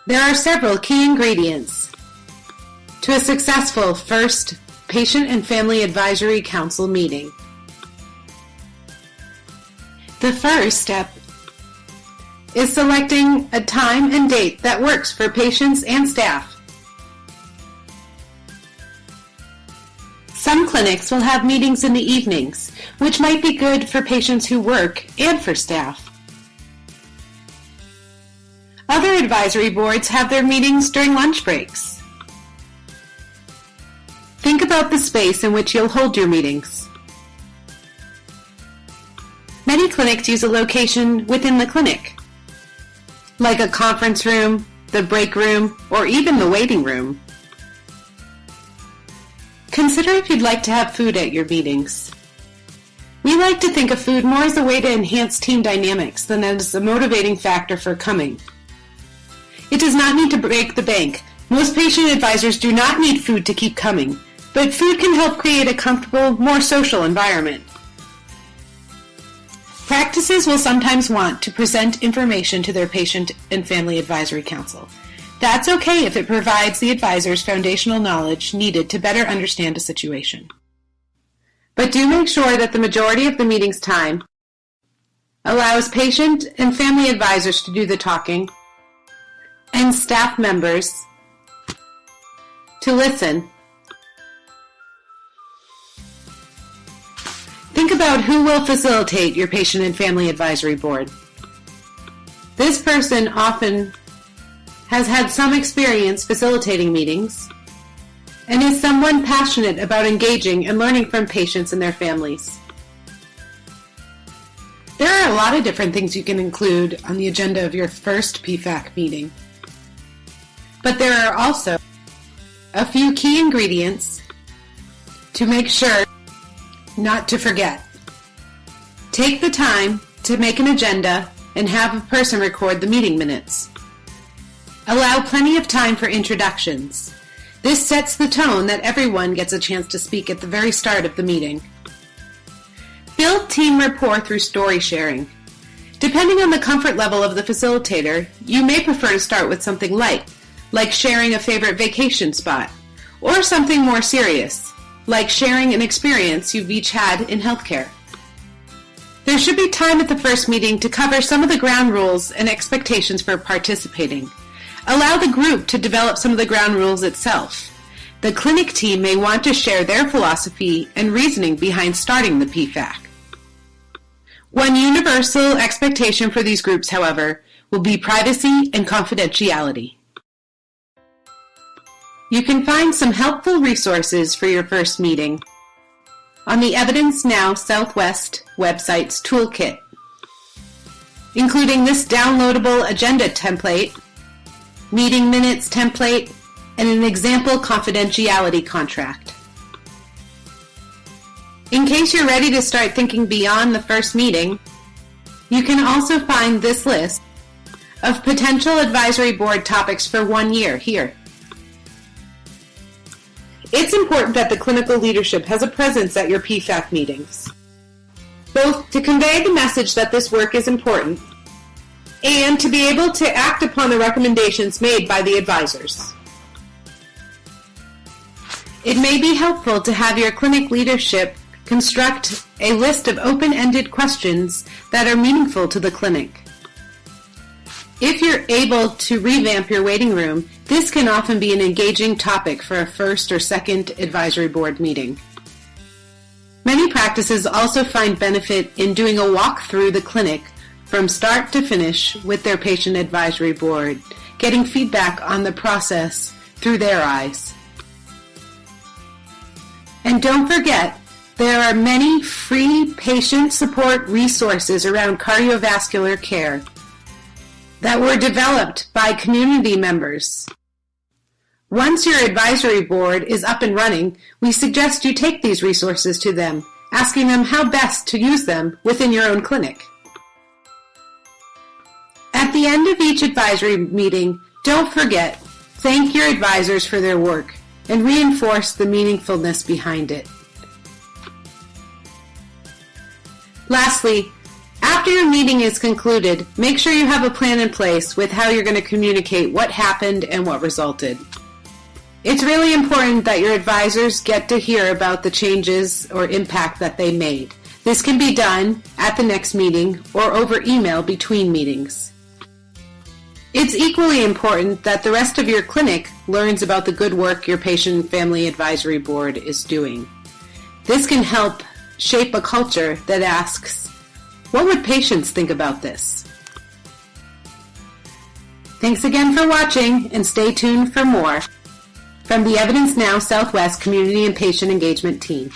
There are several key ingredients to a successful first Patient and Family Advisory Council meeting. The first step is selecting a time and date that works for patients and staff. Some clinics will have meetings in the evenings, which might be good for patients who work and for staff. Other advisory boards have their meetings during lunch breaks. Think about the space in which you'll hold your meetings. Many clinics use a location within the clinic, like a conference room, the break room, or even the waiting room. Consider if you'd like to have food at your meetings. We like to think of food more as a way to enhance team dynamics than as a motivating factor for coming. It does not need to break the bank. Most patient advisors do not need food to keep coming, but food can help create a comfortable, more social environment. Practices will sometimes want to present information to their Patient and Family Advisory Council. That's okay if it provides the advisors foundational knowledge needed to better understand a situation. But do make sure that the majority of the meeting's time allows patient and family advisors to do the talking and staff members to listen. Think about who will facilitate your Patient and Family Advisory Board. This person often has had some experience facilitating meetings and is someone passionate about engaging and learning from patients and their families. There are a lot of different things you can include on the agenda of your first PFAC meeting, but there are also a few key ingredients to make sure not to forget. Take the time to make an agenda and have a person record the meeting minutes. Allow plenty of time for introductions. This sets the tone that everyone gets a chance to speak at the very start of the meeting. Build team rapport through story sharing. Depending on the comfort level of the facilitator, you may prefer to start with something light, like sharing a favorite vacation spot, or something more serious, like sharing an experience you've each had in healthcare. There should be time at the first meeting to cover some of the ground rules and expectations for participating. Allow the group to develop some of the ground rules itself. The clinic team may want to share their philosophy and reasoning behind starting the PFAC. One universal expectation for these groups, however, will be privacy and confidentiality. You can find some helpful resources for your first meeting on the Evidence Now Southwest website's toolkit, including this downloadable agenda template, meeting minutes template, and an example confidentiality contract. In case you're ready to start thinking beyond the first meeting, you can also find this list of potential advisory board topics for 1 year here. It's important that the clinical leadership has a presence at your PFAC meetings, both to convey the message that this work is important and to be able to act upon the recommendations made by the advisors. It may be helpful to have your clinic leadership construct a list of open-ended questions that are meaningful to the clinic. If you're able to revamp your waiting room, this can often be an engaging topic for a first or second advisory board meeting. Many practices also find benefit in doing a walk through the clinic from start to finish with their patient advisory board, getting feedback on the process through their eyes. And don't forget, there are many free patient support resources around cardiovascular care that were developed by community members. Once your advisory board is up and running, we suggest you take these resources to them, asking them how best to use them within your own clinic. At the end of each advisory meeting, don't forget, thank your advisors for their work and reinforce the meaningfulness behind it. Lastly, After your meeting is concluded, make sure you have a plan in place with how you're going to communicate what happened and what resulted. It's really important that your advisors get to hear about the changes or impact that they made. This can be done at the next meeting or over email between meetings. It's equally important that the rest of your clinic learns about the good work your Patient and Family Advisory Board is doing. This can help shape a culture that asks, what would patients think about this? Thanks again for watching, and stay tuned for more from the Evidence Now Southwest Community and Patient Engagement Team.